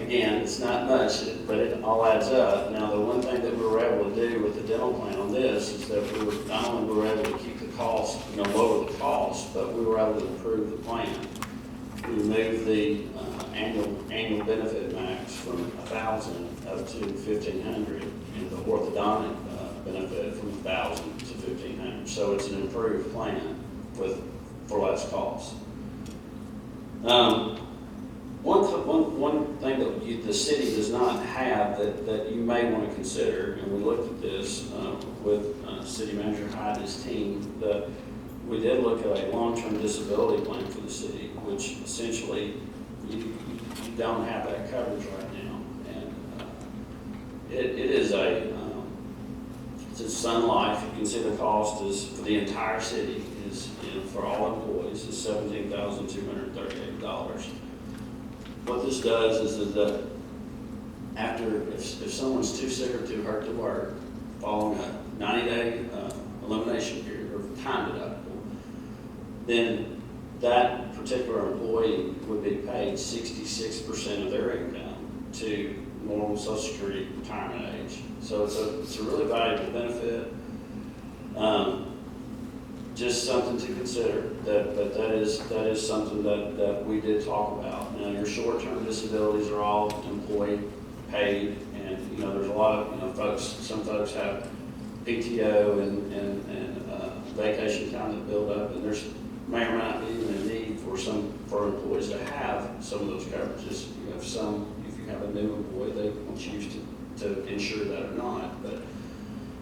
again, it's not much, but it all adds up. Now, the one thing that we were able to do with the dental plan on this is that we were, not only were we able to keep the cost, lower the cost, but we were able to improve the plan. We moved the annual benefit max from 1,000 up to 1,500, and the orthodontic benefit from 1,000 to 1,500. So it's an improved plan for less cost. One thing that the city does not have that you may want to consider, and we looked at this with City Manager Hyde and his team, that we did look at a long-term disability plan for the city, which essentially you don't have that coverage right now. And it is it's Sun Life. You can see the cost is for the entire city is for all employees is $17,238. What this does is that if someone's too sick or too hurt to work, following a 90-day elimination period or time deductible, then that particular employee would be paid 66% of their income to normal Social Security retirement age. So it's a really valuable benefit. Just something to consider. That is something that we did talk about. Now, your short-term disabilities are all employee paid, and there's a lot of folks. Some folks have PTO and vacation time that build up, and there's may or may not be even a need for employees to have some of those coverages. You have some, if you have a new employee, they will choose to insure that or not. But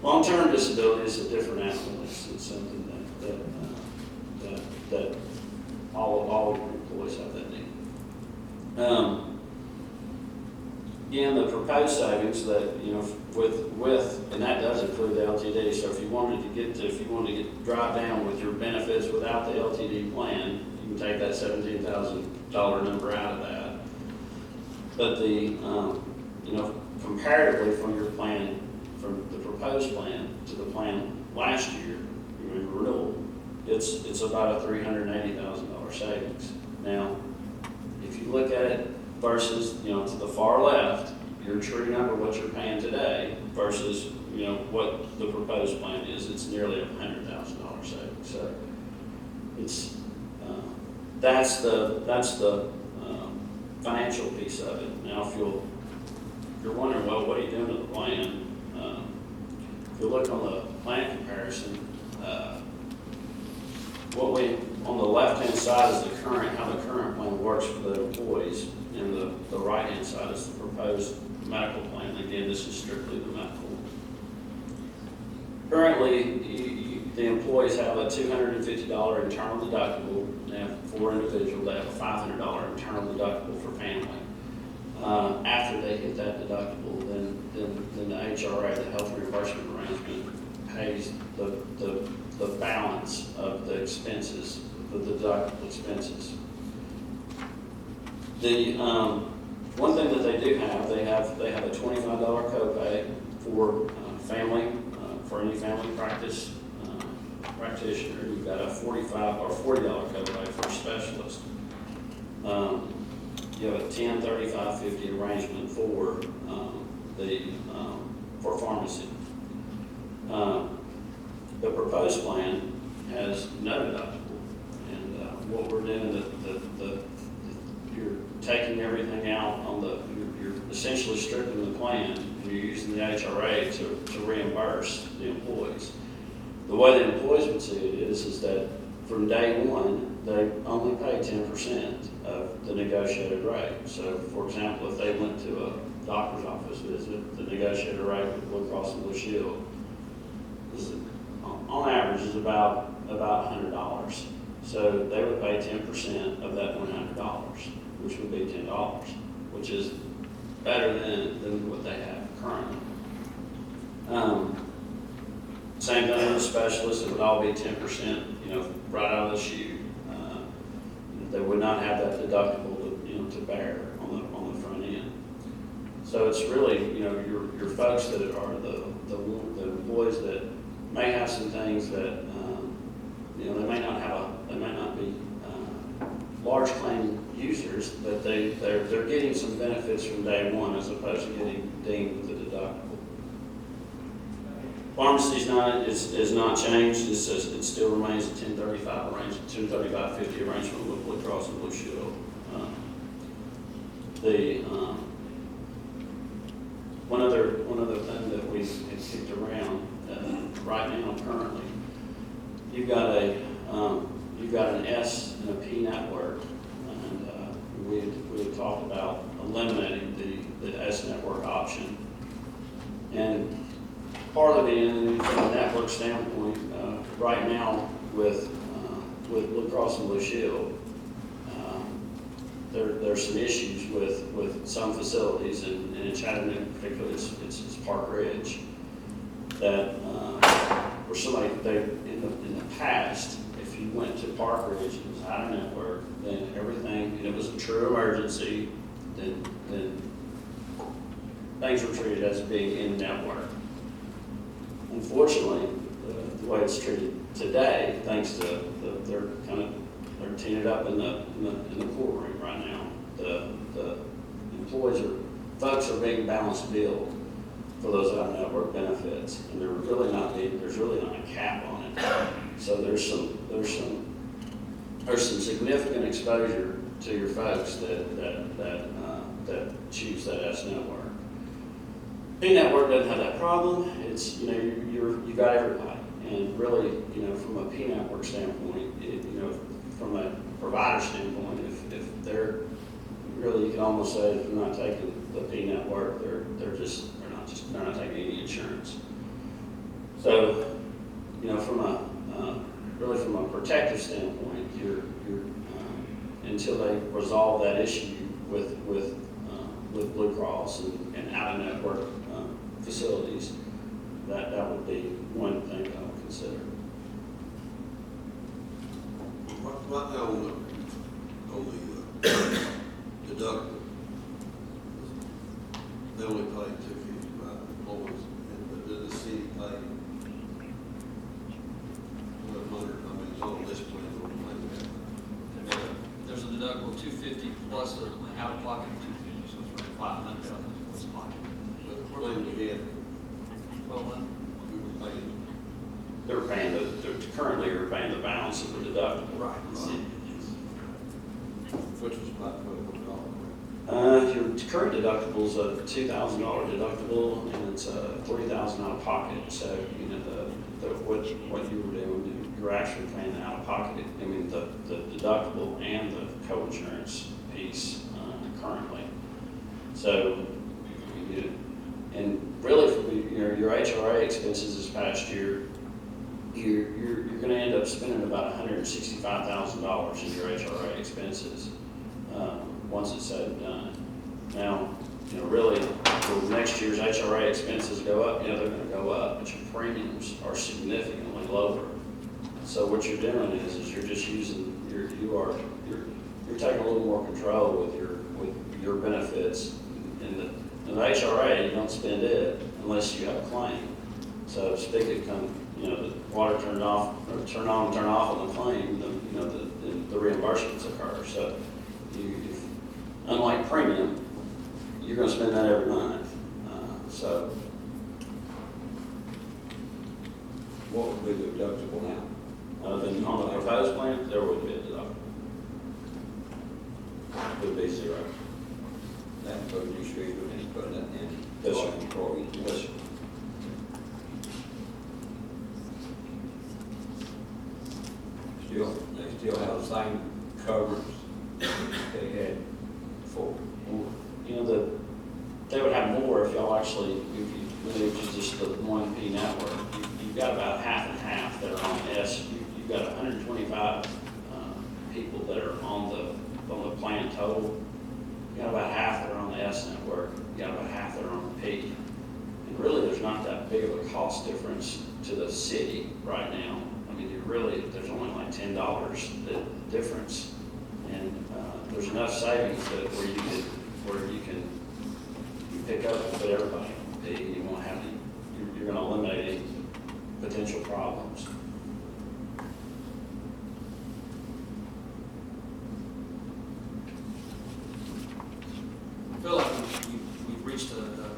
long-term disability is a different animal. It's something that all employees have that need. Again, the proposed savings that and that does include the LTD. So if you wanted to drive down with your benefits without the LTD plan, you can take that $17,000 number out of that. But the comparatively from your plan, from the proposed plan to the plan last year, renewal, it's about a $380,000 savings. Now, if you look at it versus, to the far left, your true number, what you're paying today, versus, what the proposed plan is, it's nearly a $100,000 savings. So it's that's the financial piece of it. Now, if you're wondering, well, what are you doing to the plan? If you look on the plan comparison, on the left-hand side is how the current plan works for the employees, and the right-hand side is the proposed medical plan. Again, this is strictly the medical. Currently, the employees have a $250 internal deductible. For individual, they have a $500 internal deductible for family. After they hit that deductible, then the HRA, the health reimbursement arrangement, pays the balance of the expenses, the deductible expenses. The one thing that they do have, they have a $25 copay for family, for any family practice practitioner. You've got a $45 or $40 copay for a specialist. You have a 10, 35, 50 arrangement for for pharmacy. The proposed plan has no deductible, and what we're doing, you're taking everything out you're essentially stripping the plan, and you're using the HRA to reimburse the employees. The way the employees would see it is that from day one, they only pay 10% of the negotiated rate. So, for example, if they went to a doctor's office visit, the negotiated rate with Blue Cross and Blue Shield on average is about $100. So they would pay 10% of that $100, which would be $10, which is better than what they have currently. Same thing with specialists, it would all be 10%, right out of the chute. They would not have that deductible to bear on the front end. So it's really, your folks that are the employees that may have some things that, they may not be large claim users, but they're getting some benefits from day one as opposed to getting dinged with the deductible. Pharmacy's is not changed. It still remains a 1035 arrangement, 1035.50 arrangement with Blue Cross and Blue Shield. One other thing that we had kicked around right now currently, you've got an S and a P network, and we had talked about eliminating the S network option. And part of it, from a network standpoint, right now with Blue Cross and Blue Shield, there's some issues with some facilities, and in Chattanooga in particular, it's Park Ridge, that where somebody, in the past, if you went to Park Ridge and was out of network, then everything, and it was a true emergency, then things were treated as being in network. Unfortunately, the way it's treated today, thanks to they're teeing it up in the courtroom right now. The employees folks are being balanced billed for those out of network benefits, and there's really not a cap on it. So there's some significant exposure to your folks that choose that S network. P network doesn't have that problem. It's, you got everybody, and really, from a P network standpoint, from a provider standpoint, if they're really, you can almost say if they're not taking the P network, they're not taking any insurance. So, from a protective standpoint, you're until they resolve that issue with Blue Cross and out of network facilities, that would be one thing I would consider. What now on the deductible? They only pay $255 employees, but does the city pay $1,200? I mean, it's on this plan, There's a deductible of $250 plus an out-of-pocket $250, so it's around $500 plus pocket. but the plan we had, $1,200. we were paying. Currently you're paying the balance of the deductible. Right. Which was about $1,200. Your current deductible is a $2,000 deductible, and it's $40,000 out of pocket. So what you were doing, you're actually paying the out of pocket. I mean the deductible and the co-insurance piece currently. So and really for your HRA expenses this past year, you're going to end up spending about $165,000 in your HRA expenses once it's said and done. Now, really, for next year's HRA expenses go up, they're going to go up, but your premiums are significantly lower. So what you're doing is you're just using you're taking a little more control with your benefits. In the HRA, you don't spend it unless you have a claim. So if spigot comes, the water turned off, or turn on and turn off on the claim, the reimbursements occur. So unlike premium, you're going to spend that every month. So What would be the deductible now? then on the proposed plan, there would be a deductible. It would be zero. That includes your street and putting it in. Yes, sir. Employees. Yes, sir. They still have the same coverage they had before. They would have more if y'all actually, if you moved to just the one P network. You've got about half and half that are on S. You've got 125 people that are on the plan total. You got about half that are on the S network. You got about half that are on the P. And really, there's not that big of a cost difference to the city right now. I mean, there's only like $10 the difference, and there's enough savings that where you can pick up and put everybody on the P. You won't have any. You're going to eliminate any potential problems. reached an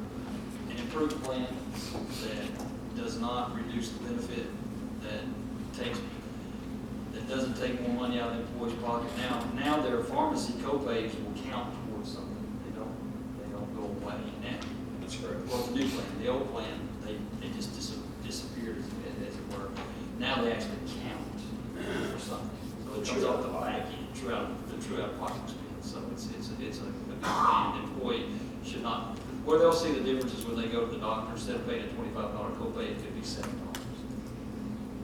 improved plan that does not reduce the benefit, that doesn't take more money out of the employee's pocket. Now their pharmacy copays will count towards something. They don't go away. And That's correct. well, the new plan, the old plan, they just disappeared as it were. Now they actually count for something. So it comes off the back end, the true out-of-pocket expense. So it's a good plan. The employee should not, where they'll see the difference is when they go to the doctor, instead of paying a $25 copay, it could be $7.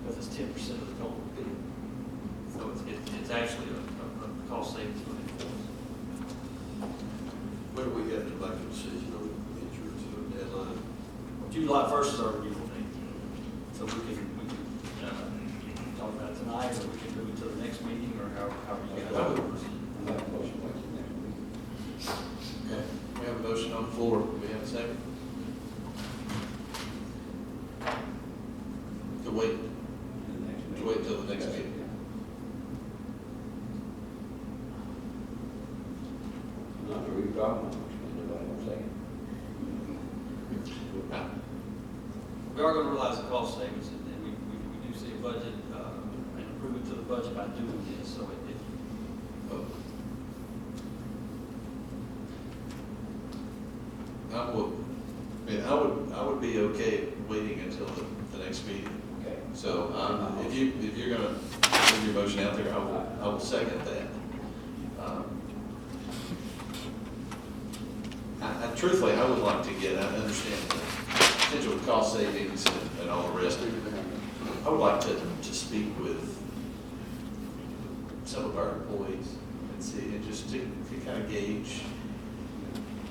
Because it's 10% of the total bill. So it's actually a cost savings for the employees. When do we have to make a decision on insurance or deadline? July 1st is our renewal date. So we can talk about it tonight, or we can move it to the next meeting, or however you guys. I'm not motion like the next week. Okay, we have a motion on the floor. Do we have a second? To wait, The next meeting. to wait till the next meeting. I'm not to redraw my motion, anybody want to second? We are going to realize the cost savings, and we do see a budget, an improvement to the budget by doing this, so it, Oh. I would be okay waiting until the next meeting. Okay. So, if you're gonna move your motion out there, I will second that. Truthfully, I would like to get, I understand the potential cost savings and all the rest. I would like to speak with some of our employees and see, and just to kind of gauge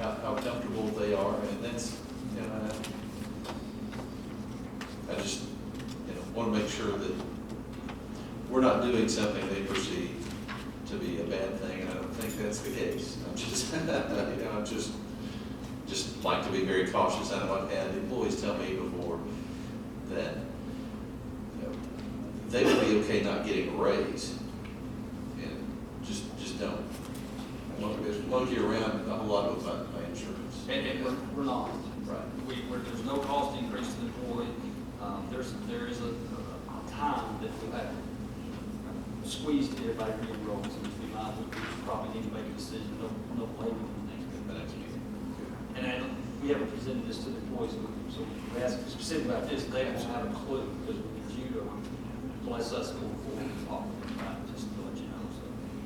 how comfortable they are, and that's, you know, I just, want to make sure that we're not doing something they perceive to be a bad thing, and I don't think that's the case. I'm just, I'm just like to be very cautious. I know I've had employees tell me before that, they would be okay not getting a raise, and just don't monkey around a whole lot with my insurance. and we're not. Right. There's no cost increase to the employee. There is a time that we'll have squeezed everybody re-enrolls, and if we might, we probably need to make a decision no later than the next meeting. And then we haven't presented this to the employees, so we ask specifically about this, they don't have a clue, because we need you to bless us going forward and talk, right, just to let you know. So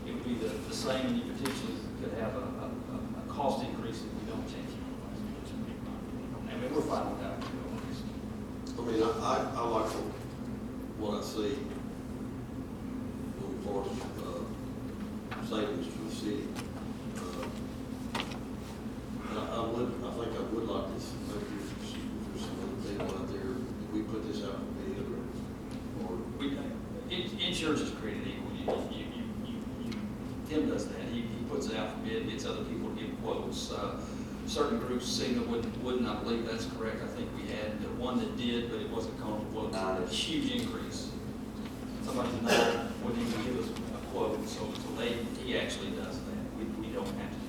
it would be the same, and you potentially could have a cost increase if we don't change it. I mean, we're fine with that. I mean, I like what I see moving forward, savings for the city. And I think I would like to see, maybe if there's some other people out there, if we put this out for bid, or Insurance is created equal. Tim does that. He puts it out for bid, gets other people to give quotes. Certain groups seem to wouldn't, I believe that's correct. I think we had the one that did, but it wasn't comparable. A huge increase. Somebody denied, wouldn't even give us a quote, so he actually does that. We don't have to do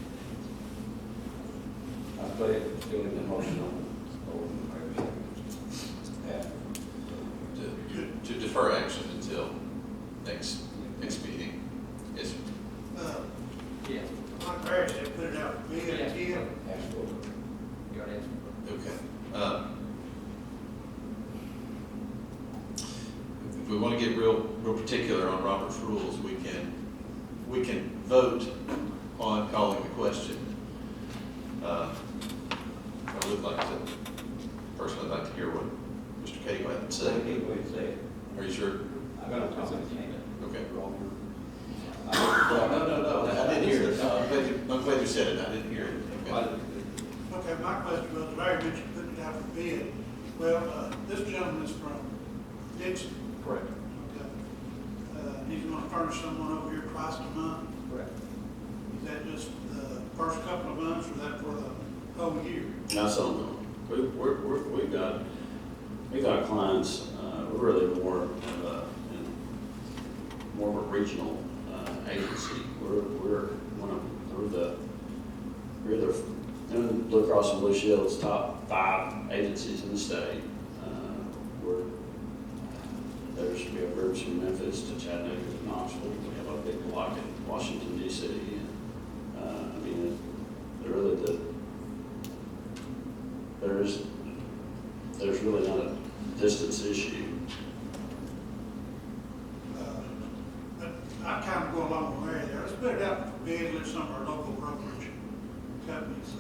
I play it, still in the motion on the To defer action until next meeting. Yes, sir. that. Yeah. My parents, they put it out for bid, Yeah. again. ask for. You already asked me. Okay. If we want to get real particular on Robert's rules, we can vote on calling the question. I would like to, personally, like to hear what Mr. Cagle had to Say say. it, way to say it. Are you sure? I'm gonna comment. Okay. Wrong. No, I didn't hear it. I'm glad you said it. I didn't hear it. Okay. Okay, my question was, Larry mentioned putting it out for bid. Well, this gentleman is from Dixon. Correct. Okay. He's gonna furnish someone over here twice a month. Correct. Is that just the first couple of months, or is that for the whole year? That's ongoing. We've got clients, we're really more of a regional agency. We're the Blue Cross and Blue Shield's top 5 agencies in the state. We have groups from Memphis to Chattanooga to Knoxville. We have a big block in Washington DC. And, I mean, there's really not a distance issue. But I kind of go along with Mary there. Let's put it out for bid, let some of our local brokerage companies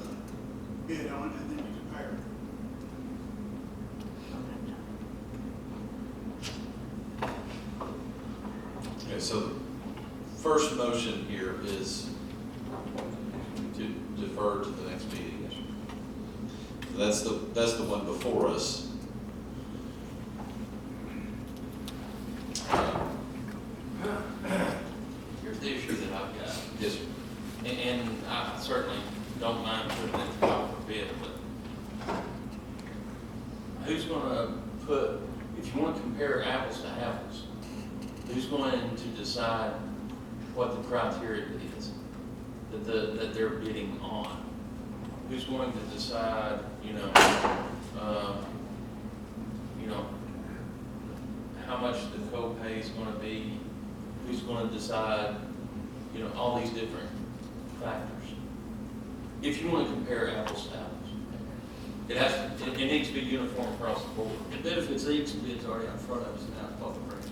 bid on it, and then you compare it. Okay, so the first motion here is to defer to the next meeting. So that's the one before us. Here's the issue that I've got, Yes, sir. and I certainly don't mind putting it out for bid, but who's gonna put, if you wanna compare apples to apples, who's going to decide what the criteria is that they're bidding on? Who's going to decide, how much the copay is gonna be? Who's gonna decide, all these different factors? If you wanna compare apples to apples, it needs to be uniform across the board. The benefits each bid's already in front of us now, it's off the break.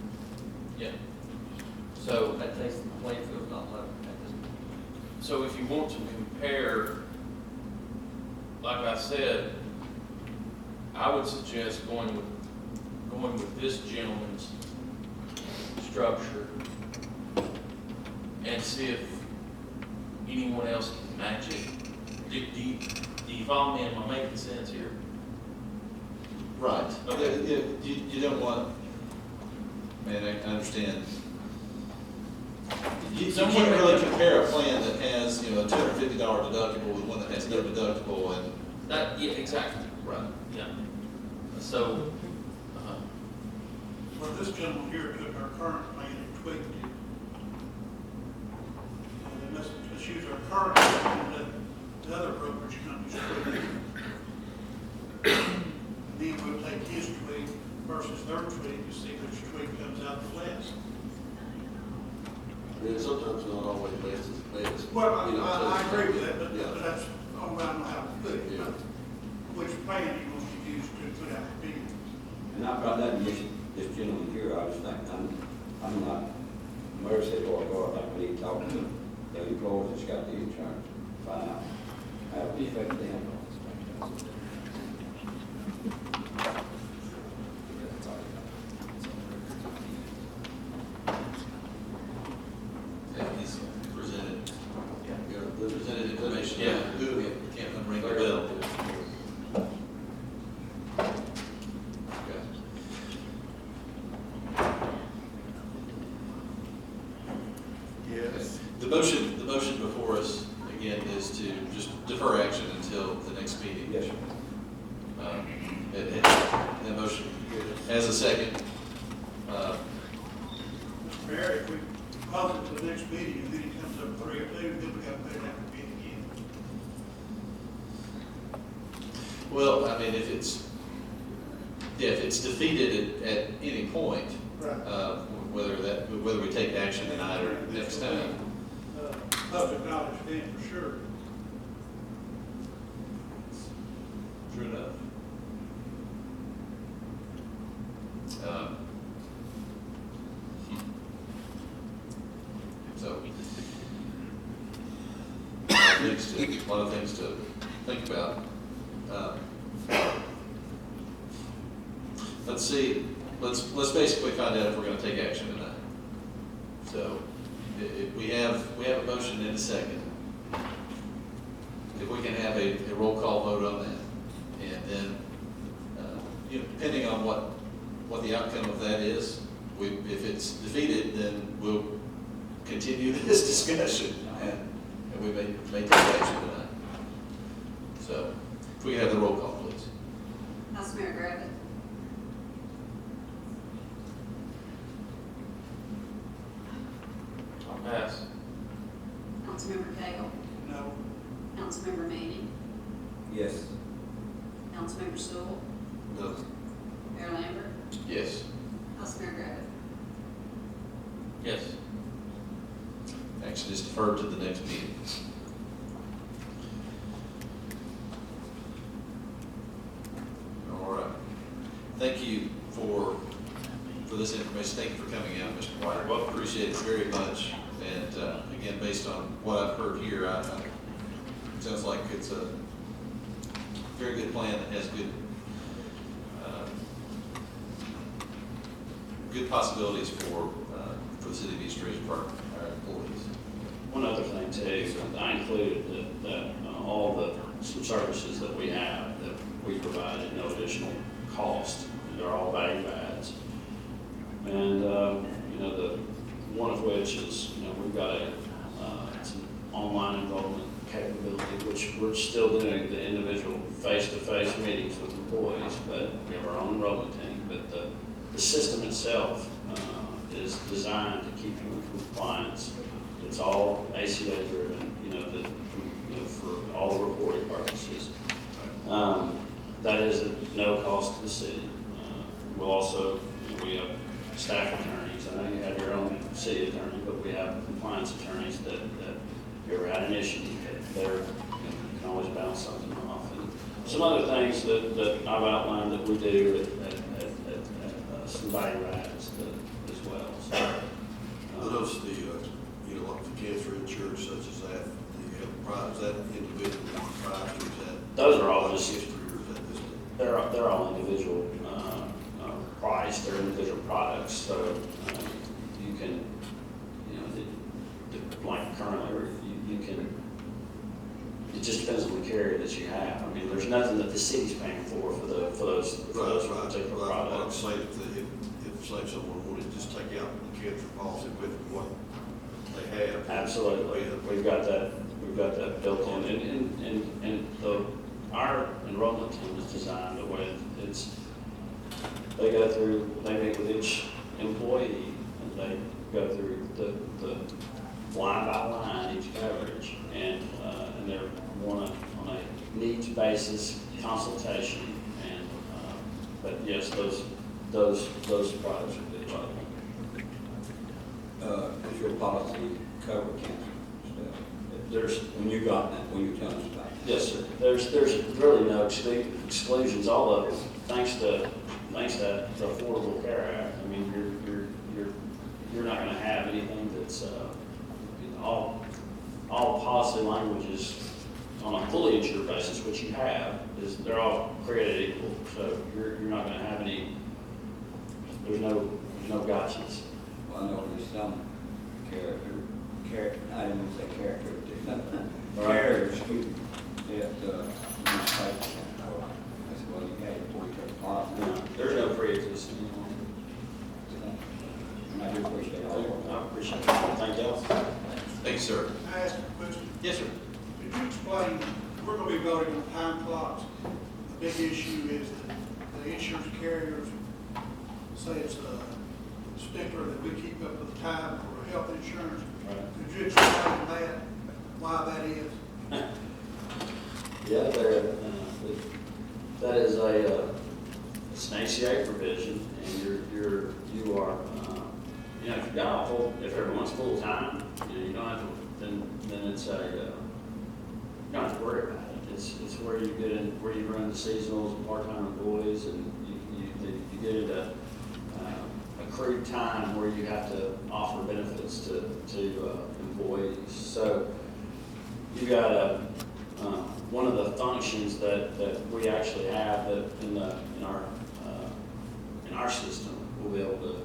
Yeah. So, That takes the playing field not level at this point. so if you want to compare, like I said, I would suggest going with this gentleman's structure and see if anyone else can match it. Do you follow me? Am I making sense here? Right. Okay. You don't want, man, I understand. You Someone can't really may- compare a plan that has, a $250 deductible with one that has no deductible and. Yeah, exactly. Right. Yeah. So, Well, this gentleman here took our current plan and tweaked it. And let's use our current plan and the other brokerage companies tweak it. Then we'll take his tweak versus their tweak to see which tweak comes out the less. I mean, sometimes not always best is best. Well, So- I agree with that, but Yeah. that's all I know how to put it. Yeah. Which plan you want to use to put out the bid? And I've got that, this gentleman here, I was thinking, I'm not, Mary said, I think we need to talk to the employees that's got the insurance, find out how it affects them. Yeah, he's presented, Yeah, the- presented information. Yeah. Who, can't unring the bell. Okay. Yes. The motion before us, again, is to just defer action until the next meeting. Yes, sir. And that motion has a second. Mr. Mayor, if we pause it to the next meeting and then he comes up 302, then we got to put it out for bid again. Well, I mean, if it's defeated at any point, Right. whether we take action tonight or next time. Public knowledge then for sure. True enough. So, a lot of things to think about. Let's see, let's basically find out if we're gonna take action tonight. So, we have a motion in a second. If we can have a roll call vote on that, and then, depending on what the outcome of that is, if it's defeated, then we'll continue this discussion, and we may take action tonight. So, if we can have the roll call, please. Councilmember Griffith. I'll pass. Councilmember Cagle. No. Councilmember Manning. Yes. Councilmember Stoll, No. Mayor Lambert, Yes. Vice Mayor Griffin. Yes. Action is deferred to the next meeting. All right. Thank you for this information. Thank you for coming out, Mr. White. Well, appreciate it very much. And again, based on what I've heard here, it sounds like it's a very good plan that has good possibilities for the city of East Ridge for our employees. One other thing too, I included that all some services that we have that we provide at no additional cost, they're all value adds. And, the one of which is, we've got some online enrollment capability, which we're still doing the individual face-to-face meetings with employees, but we have our own enrollment team. But the system itself is designed to keep you in compliance. It's all ACA driven, for all the reporting purposes. That is at no cost to the city. We'll also, we have staff attorneys. I know you have your own city attorney, but we have compliance attorneys that if you ever had an issue, you can always bounce something off. And some other things that I've outlined that we do at some value adds as well. So, I noticed like the cancer insurance such as that, do you have price, is that individual price or is that? Those are all just- history or is that just? they're all individual priced, they're individual products, so you can, like currently, you can, it just depends on the carrier that you have. I mean, there's nothing that the city's paying for those Right, particular right. I'm products. saying if say someone wanted to just take out the cancer policy with what they have. Absolutely, we've got that built in, and our enrollment team is designed the way they meet with each employee, and they go through the line by line, each coverage, and they're on a needs basis consultation, and, but yes, those products are good. Does your policy cover cancer stuff? There's, When you got that, when you tell us about it? yes, sir. There's really no exclusions, all of it, thanks to the Affordable Care Act. I mean, you're not gonna have anything that's, all policy languages on a fully insured basis, which you have, is they're all created equal. So you're not gonna have any, there's no gotchas. Well, I know there's some I didn't want to say character, Right. carriers who, that, I said, well, you had to take a policy. No, there's no pre-existing. And I do appreciate all of I that. appreciate it. Thank y'all. Thanks, sir. Can I ask a question? Yes, sir. Could you explain, we're gonna be voting on time clocks. The big issue is that the insurance carriers say it's a stickler that we keep up with the time for health insurance. Right. Could you explain that, why that is? Yeah, that is it's an ACA provision, and you are, if you've got if everyone's full-time, you don't have to, then it's you don't have to worry about it. It's where you get in, where you run the seasonals and part-time employees, and you get into accrued time where you have to offer benefits to employees. So you got one of the functions that we actually have that in our system, we'll be able to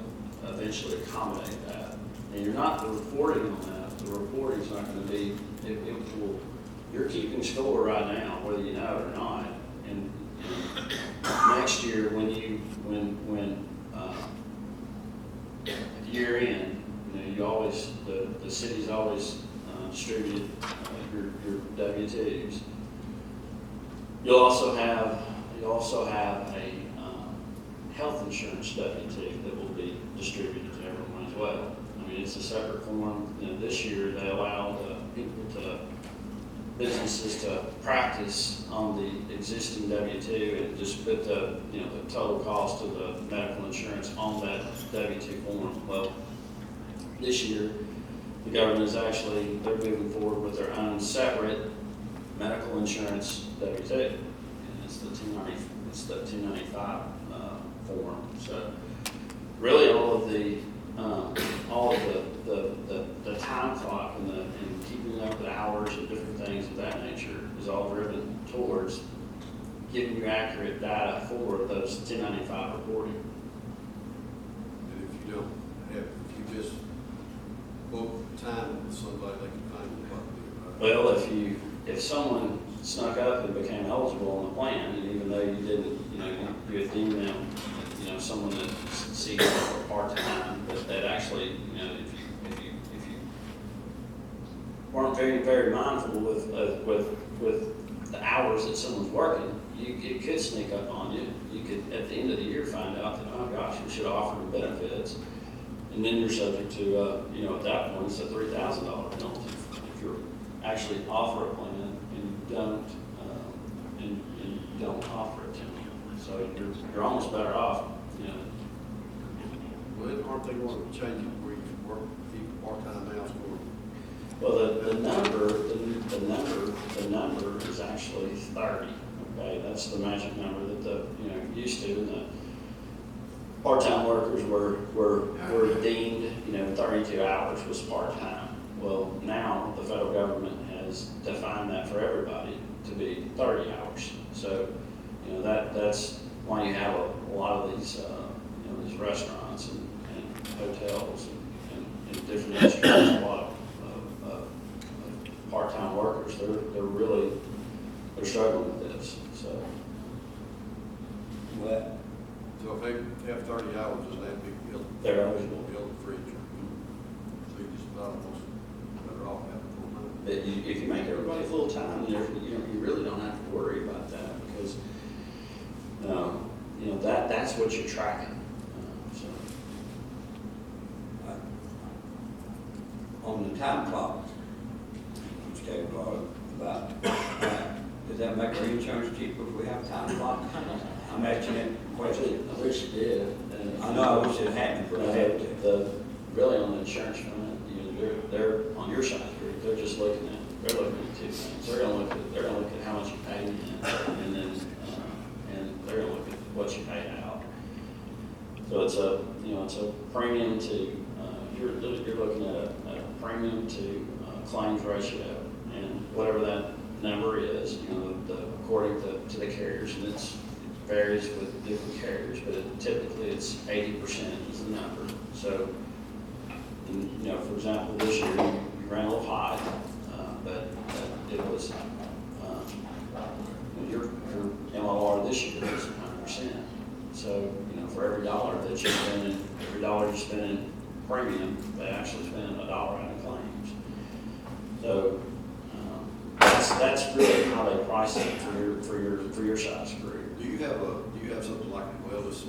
eventually accommodate that. And you're not reporting on that. The reporting's not going to be. You're keeping score right now, whether you know it or not. And next year, when at year end, you always the city's always distributed your W-2s. You'll also have a health insurance W-2 that will be distributed to everyone as well. I mean, it's a separate form. This year they allow the people to businesses to practice on the existing W-2 and just put the, you know, the total cost of the medical insurance on that W-2 form. Well, this year, the government is actually, they're moving forward with their own separate medical insurance W-2. And it's the 295 form. So really all of the time clock and keeping up with hours and different things of that nature is all driven towards giving you accurate data for those 1095 reporting. And if you don't have, if you just book time with somebody, they can find you probably, right? Well, if someone snuck up and became eligible on the plan, and even though you didn't, you know, you had deemed them, you know, someone that sees for part-time, but that actually, you know, if you weren't very mindful with the hours that someone's working, it could sneak up on you. You could, at the end of the year, find out that, oh gosh, we should offer them benefits. And then you're subject to, you know, at that point, it's a $3,000 penalty if you actually offer a plan and don't offer it to them. So you're almost better off, you know. Well, aren't they going to change it where you can work even part-time hours for? Well, the number is actually 30. Okay, that's the magic number that the, you know, used to, and the part-time workers were deemed, you know, 32 hours was part-time. Well, now the federal government has defined that for everybody to be 30 hours. So, you know, that's why you have a lot of these, you know, these restaurants and hotels and different industries, a lot of part-time workers. They're struggling with this. So, Well, So if they have 30 hours, does that be eligible? they're eligible. For each. So you just about almost better off having full time. But if you make everybody full-time, you know, you really don't have to worry about that because, you know, that's what you're tracking. So. on the time clock, which Dave brought about, does that make our insurance cheaper if we have time clock? I'm asking that question. I wish it did. And I know, I wish it happened, but I had to. Really on the insurance front, you know, they're on your side, they're just looking at two things. They're gonna look at how much you paid in, and then, and they're gonna look at what you paid out. So it's a premium to, you're looking at a premium to claims ratio, and whatever that number is, you know, according to the carriers, and it varies with different carriers, but typically it's 80% is the number. So, you know, for example, this year you ran a little high, but it was, your MLR this year is 100%. So, you know, for every dollar that you're spending, in premium, they actually spend $1 out of claims. So, that's really how they price it for your size group. Do you have something like a wellness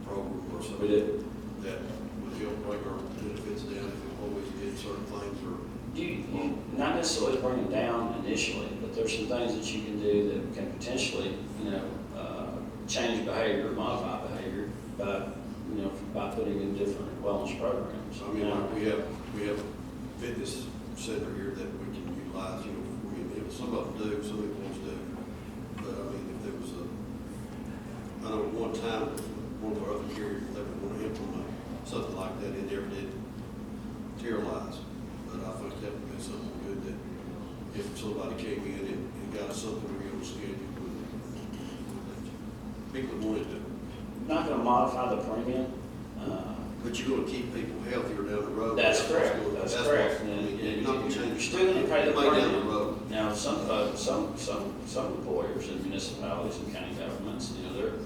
program or something? We do. That would help bring our benefits down if employees did certain things or? You not necessarily bring them down initially, but there's some things that you can do that can potentially, you know, change behavior, modify behavior by putting in different wellness programs. I mean, like we have a fitness center here that we can utilize, you know, some of them do, some employees do. But I mean, if there was I know at one time, one of our other carriers, they would want to implement something like that, it never did materialize. But I think that would be something good that if somebody came in and got something real scheduled, people wanted to. Not going to modify the premium. But you're going to keep people healthier down the road. That's correct. That's correct. I mean, And you're not going to you're change. still going to pay the Way down the premium. road. Now, some employers in municipalities and county governments, you know, they're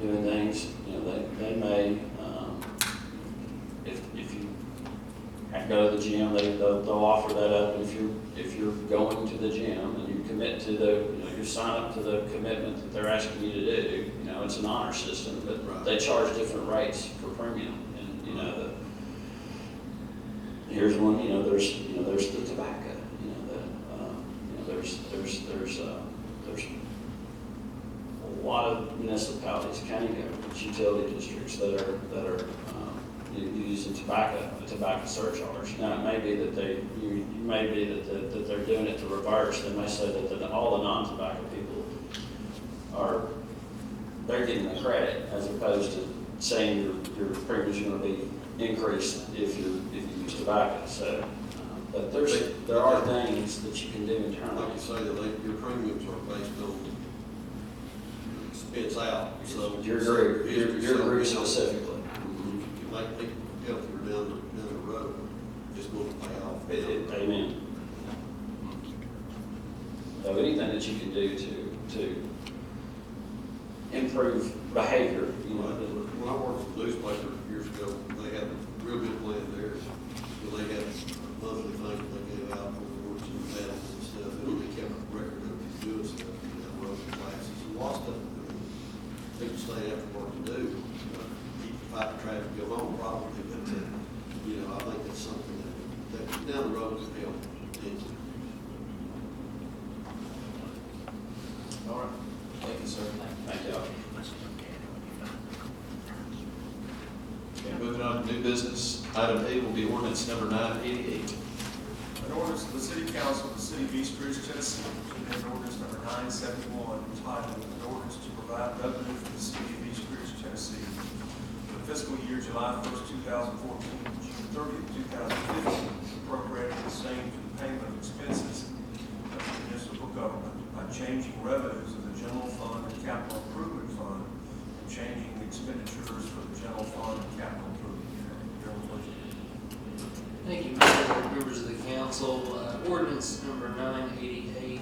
doing things, you know, they may, if you have to go to the gym, they'll offer that up. And if you're going to the gym and you commit to you sign up to the commitment that they're asking you to do, you know, it's an honor system, but Right. they charge different rates for premium. And, you know, here's one, you know, there's the tobacco, you know, there's a lot of municipalities, county governments, utility districts that are using tobacco surcharge. Now, it may be that that they're doing it to reverse. They may say that all the non-tobacco people they're getting the credit, as opposed to saying your premium's gonna be increased if you use tobacco. So, but there are things that you can do internally. Like you say, your premiums are based on expense out, so. Your group specifically. If you make people healthier down the road, it's going to pay off. Amen. So anything that you can do to improve behavior, you know. When I worked for the newspaper years ago, they had a real good plan there. They had monthly things that they gave out for awards and medals and stuff, and they kept a record of doing stuff, road classes, and lots of stuff. People stay after work to do, keep fighting traffic, go home probably, but, I think that's something that down the road could help. All right, thank you, sir. Thank you. Okay, moving on to new business. Item A will be ordinance number 988. An ordinance of the City Council of the City of East Ridge, Tennessee, to amend ordinance number 971, entitled an ordinance to provide revenue for the City of East Ridge, Tennessee for the fiscal year July 1st, 2014, June 30th, 2015, appropriating the same to the payment of expenses of the municipal government by changing revenues of the general fund and capital improvement fund and changing the expenditures for the general fund and capital improvement. Darrell, please. Thank you, Mayor, members of the council. Ordinance number 988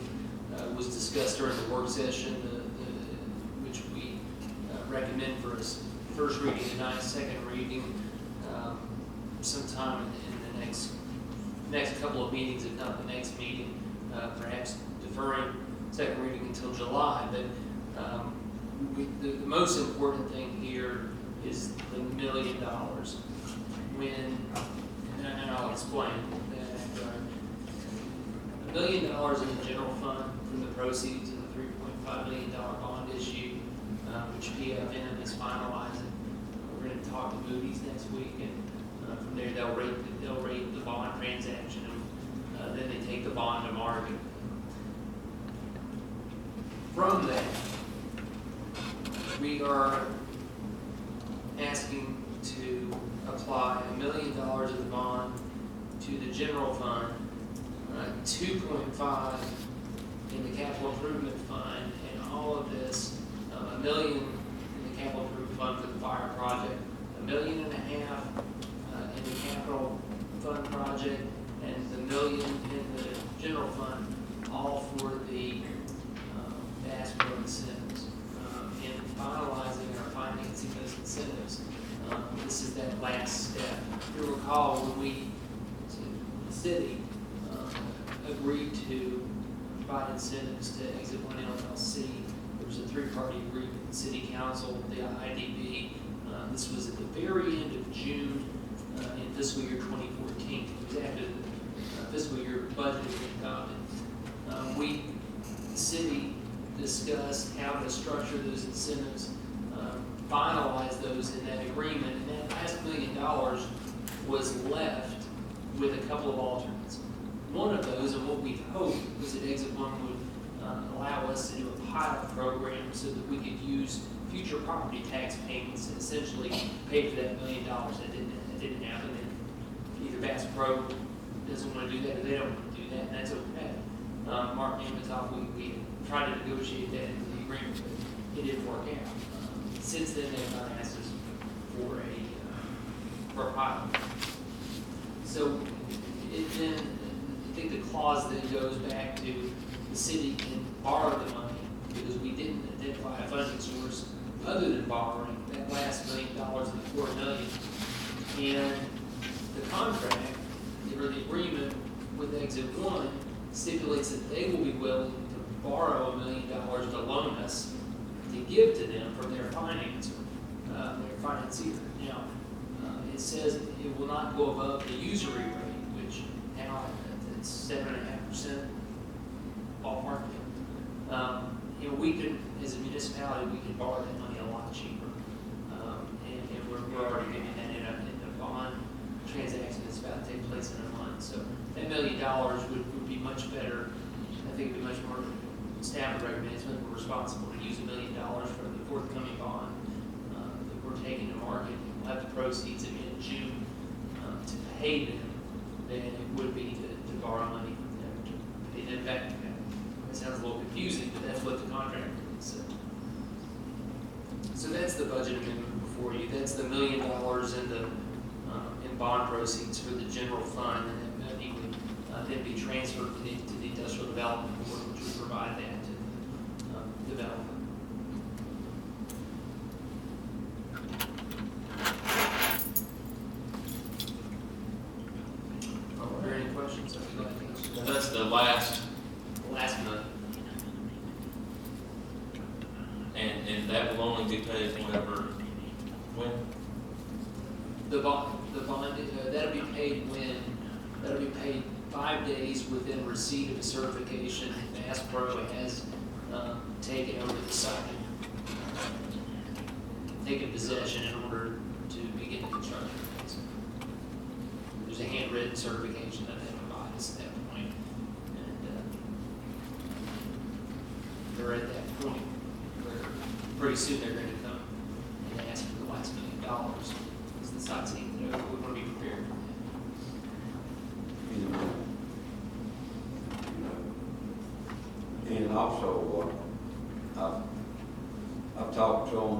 was discussed during the work session, which we recommend for its first reading tonight, second reading sometime in the next couple of meetings, if not the next meeting, perhaps deferring second reading until July. But the most important thing here is the $1 million. And I'll explain that after $1 million in the general fund from the proceeds of the $3.5 million bond issue, which PFM is finalizing. We're going to talk to Moody's next week, and from there they'll rate the bond transaction, and then they take the bond to market. From that, we are asking to apply $1 million of the bond to the general fund, 2.5 in the capital improvement fund, and all of this, $1 million in the capital improvement fund for the fire project, $1.5 million in the capital fund project, and $1 million in the general fund, all for the ASPRO incentives, and finalizing our financing those incentives. This is that last step. You'll recall when the city agreed to provide incentives to Exit One LLC. There was a three-party agreement, the city council, the IDB. This was at the very end of June in fiscal year 2014. It was after the fiscal year budget had been adopted. The city discussed how to structure those incentives, finalize those in that agreement, and that last $1 million was left with a couple of alternates. One of those, and what we hoped, was that Exit One would allow us to do a pilot program so that we could use future property tax payments to essentially pay for that $1 million. That didn't happen. And either Bass Pro doesn't want to do that, or they don't want to do that, and that's okay. Mark Nematoff, we tried to negotiate that into the agreement, but it didn't work out. Since then, they've not asked us for a pilot. So I think the clause then goes back to the city can borrow the money because we didn't identify a funding source other than borrowing that last $1 million of the $4 million. And the contract or the agreement with Exit One stipulates that they will be willing to borrow $1 million to loan us to give to them from their financier. Now, it says it will not go above the usury rate, which now it's 7.5% ballpark. You know, we could, as a municipality, we could borrow that money a lot cheaper. And we're already getting that in a bond transaction that's about to take place in a month. So that $1 million would be much better. I think it'd be much more, staff would recommend, it's much more responsible to use $1 million for the forthcoming bond that we're taking to market. We'll have the proceeds in June to pay them than it would be to borrow money from them to pay them back. It sounds a little confusing, but that's what the contract is. So that's the budget amendment before you. That's the $1 million in bond proceeds for the general fund, and that money would then be transferred to the industrial development board, which would provide that to the developer. Are there any questions? And that's the last, Last month. and that will only be paid when? The bond, that'll be paid 5 days within receipt of a certification that Bass Pro has taken over the site, taken possession in order to begin the construction phase. There's a handwritten certification that they provide us at that point. And they're at that point where pretty soon they're going to come and ask for the last $1 million. Because the site's saying, we want to be prepared for that. And also, I've talked to them,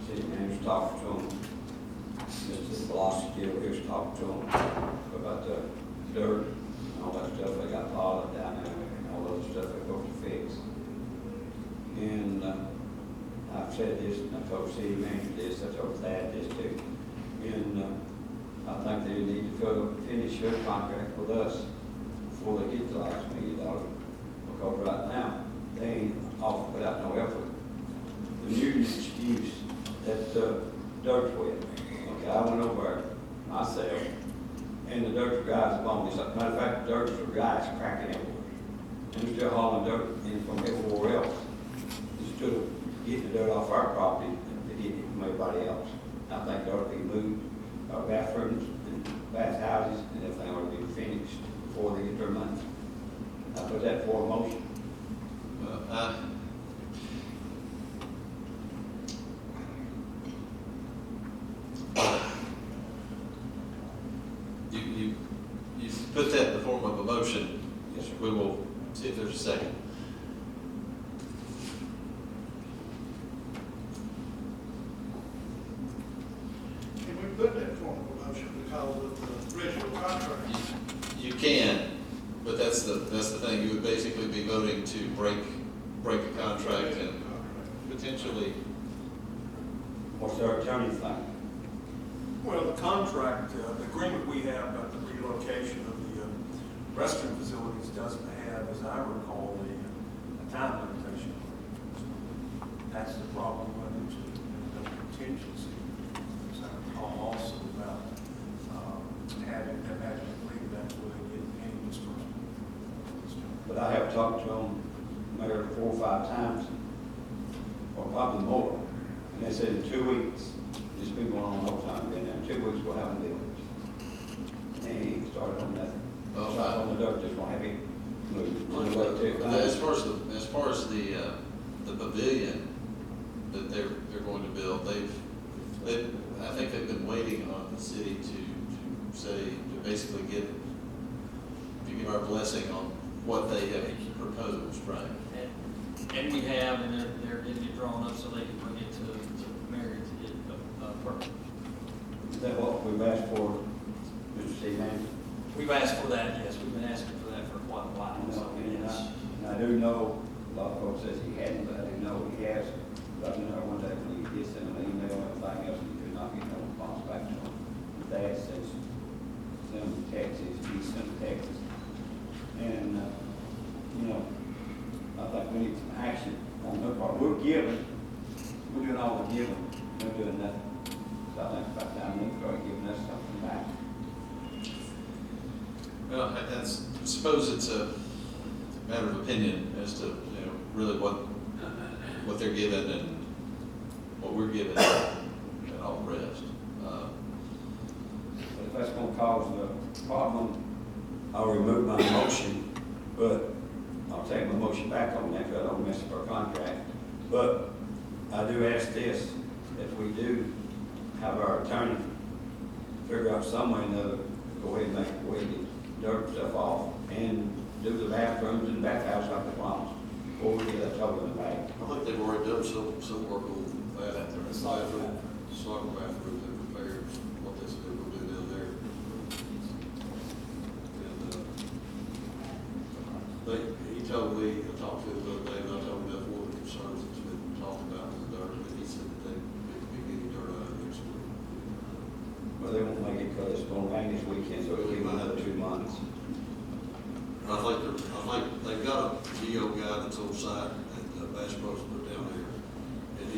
city manager's talked to them, Mr. Velocity over here's talked to them about the dirt and all that stuff they got piled down there and all that stuff they're supposed to fix. And I've said this, and I told city manager this, I told Thad this too. And I think they need to finish their contract with us before they get the last $1 million. Because right now, they ain't off without no effort. The new excuse that dirt's wet. Okay, I went over myself, and the dirt guys upon this. Matter of fact, the dirt for guys cracking everywhere. And they're still hauling dirt in from everywhere else. Instead of getting the dirt off our property and getting it from everybody else. I think there ought to be moved, bathrooms and bath houses and everything ought to be finished before they get their money. I put that for a motion. You put that in the form of a motion. Yes, sir. We will see if there's a second. Can we put that form of motion because of the original contract? You can, but that's the thing. You would basically be voting to break a contract and potentially. What's their attorney think? Well, the contract, the agreement we have about the relocation of the restroom facilities doesn't have, as I recall, a time limitation. That's the problem with it, the contingency. So I recall also about having them leave that way they get any disbursement. But I have talked to them, Mayor, 4 or 5 times, or probably more. And they said in 2 weeks, this has been going on the whole time, been there, in 2 weeks we'll have a bill. They ain't started on nothing. Oh, Started on the dirt, just won't have it moved. As far as the pavilion that they're going to build, I think they've been waiting on the city to say, to basically give our blessing on what they have proposed, right? And we have, and they're getting it drawn up so they can bring it to Mary to get permit. Is that what we've asked for, Mr. City Manager? We've asked for that, yes, we've been asking for that for quite a while, so yes. And I do know, a lot of folks says he hadn't, but I do know he has. But I do know one day when he gets them an email and everything else, he could not get no response back to him. That says, send them Texas, he sent to Texas. And, I think we need some action on their part. We're giving, we're doing all we're giving, they're doing nothing. So I think about time they start giving us something back. Well, I suppose it's matter of opinion as to, really what they're given and what we're given and all the rest. But if that's gonna cause the problem, I'll remove my motion, but I'll take my motion back on that, because I don't mess up our contract. But I do ask this, if we do have our attorney figure out some way or another, go ahead and make the way the dirt stuff off, and do the bathrooms and bathhouse like the promised, before we get that trouble in the bag. I think they've already done some work on that. Bathroom, soccer bathroom, they repaired what they said they were gonna do down there. And, he told me, I talked to him the other day, and I told him that's one of the concerns that's been talked about is the dirt, and he said that they be getting dirt out of next week. Well, they won't make it because it's gonna rain this weekend, so it'll be another 2 months. I think they've got a geo guy that's on site at Bass Pro put down there, and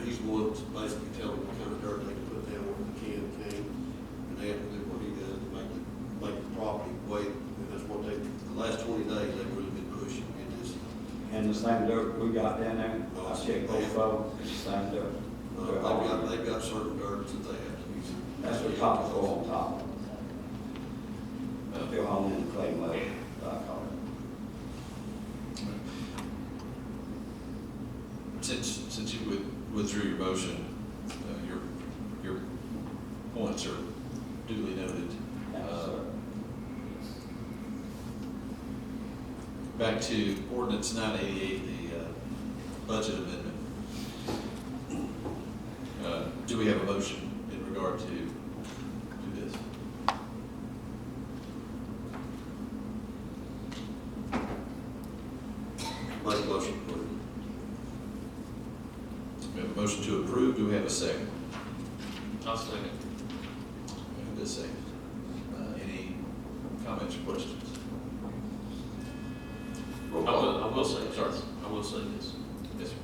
he's one to basically tell them what kind of dirt they can put down, what they can, and they have to do what he does to make the property wait, and that's what the last 20 days, they've really been pushing to get this. And the same dirt we got down there, I checked both of them, it's the same dirt. They've got certain dirt that they have to use. That's what topsoil on top. Still home in the clay mud, I call it. Since you withdrew your motion, your points are duly noted. Back to ordinance 988, the budget amendment. Do we have a motion in regard to this? Make a motion, please. We have a motion to approve. Do we have a second? I'll second. We have a second. Any comments or questions? I will say this. Sorry. I will say this. Yes, sir.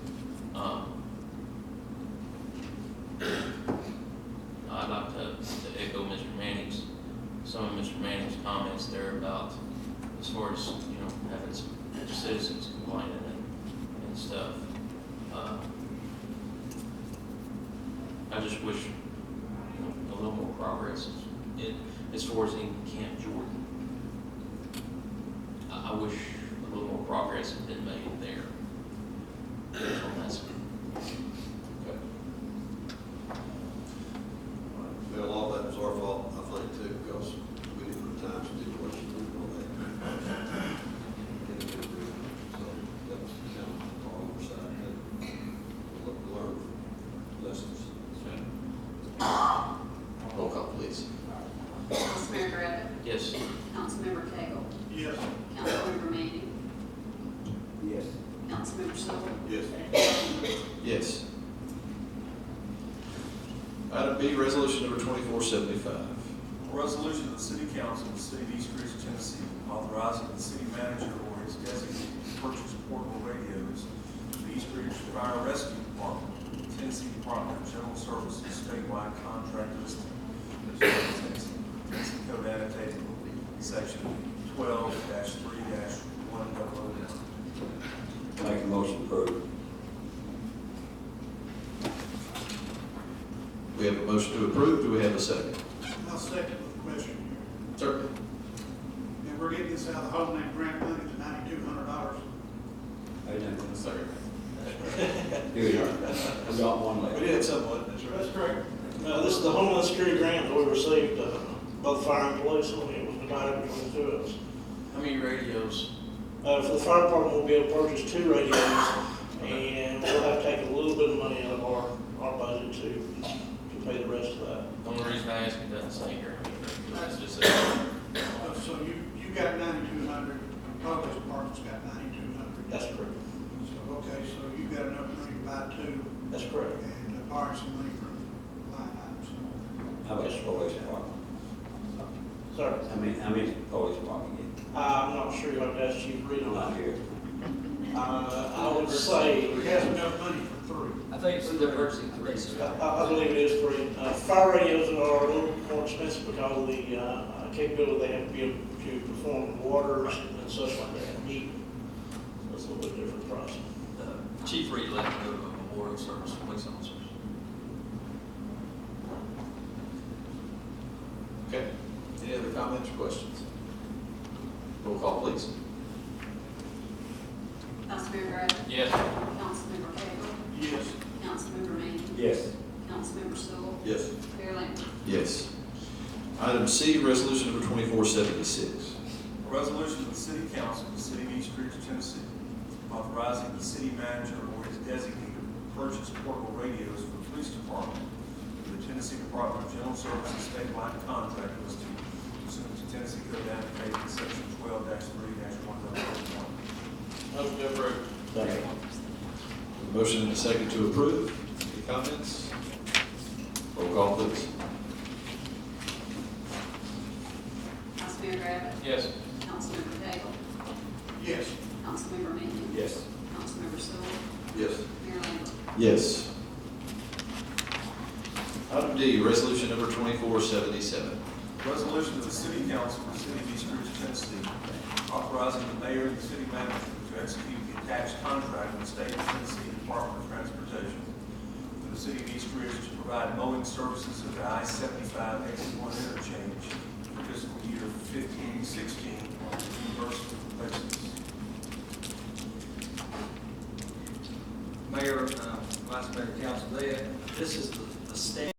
I'd like to echo Mr. Manning's, some of Mr. Manning's comments there about, as far as, having some citizens complaining and stuff. I just wish, a little more progress as far as in Camp Jordan. I wish a little more progress had been made there. On that side. Okay. Well, all that was our fault, I think, too, because we didn't put time stipulations in all that. So that was kind of our oversight, that we learned lessons. Roll call, please. Councilmember Griffith, Yes. Councilmember Cagle, Yes. Councilmember Manning, Yes. Councilmember Stoll, Yes. Yes. Item B, resolution number 2475. A resolution of the City Council of the City of East Ridge, Tennessee, authorizing the city manager or his designee to purchase portable radios for the East Ridge Fire Rescue Department, Tennessee Department of General Services statewide contract listing. Tennessee Code annotated section 12-3-100. Make a motion approved. We have a motion to approve. Do we have a second? I'll second with the question here. Certainly. And we're getting this out of the Homeland Grant money, the $9,200. Hey, then, Second. here we are. We got one left. We did somewhat, that's right. That's correct. This is the Homeland Security grant that we received, both fire and police, and it was divided between the two of us. How many radios? For the fire department, we'll be able to purchase 2 radios, and we'll have to take a little bit of money out of our budget to pay the rest of that. The only reason I ask it doesn't say here. It's just a, So you got 9,200, Public Department's got 9,200. That's correct. So, okay, so you got enough money to buy 2 That's correct. and borrow some money from line items. How much police department? Sorry. How many police department get? I'm not sure what that's Chief Reed on Not that. here. I would say, He has enough money for 3. I think it's the purchasing 3, sir. I believe it is 3. Fire radios are a little more expensive because of the capability they have to be able to perform waters and such like that. meeting. So it's a little bit different process. Chief Reed left to go to a memorial service for police officers. Okay, any other comments or questions? Roll call, please. Councilmember Rabbit? Yes. Councilmember Cagle? Yes. Councilmember Manning? Yes. Councilmember Stoll? Yes. Mayor Lambert? Yes. Item C, resolution number 2476. A resolution of the City Council of the City of East Ridge, Tennessee, authorizing the city manager or his designated to purchase portable radios for the police department for the Tennessee Department of General Services statewide contract listed pursuant to Tennessee Code Annotated Section 12-3-1.1. Motion to approve. Second. Motion and a second to approve. Any comments? Roll call, please. Councilmember Rabbit? Yes. Councilmember Cagle? Yes. Councilmember Manning? Yes. Councilmember Stoll? Yes. Mayor Lambert? Yes. Item D, resolution number 2477. Resolution of the City Council of the City of East Ridge, Tennessee, authorizing the mayor and the city manager to execute the attached contract with the State of Tennessee Department of Transportation for the City of East Ridge to provide mowing services at the I-75 exit 1 interchange for fiscal year 15-16 on a reimbursement basis. Mayor, Vice Mayor, Council, this is the state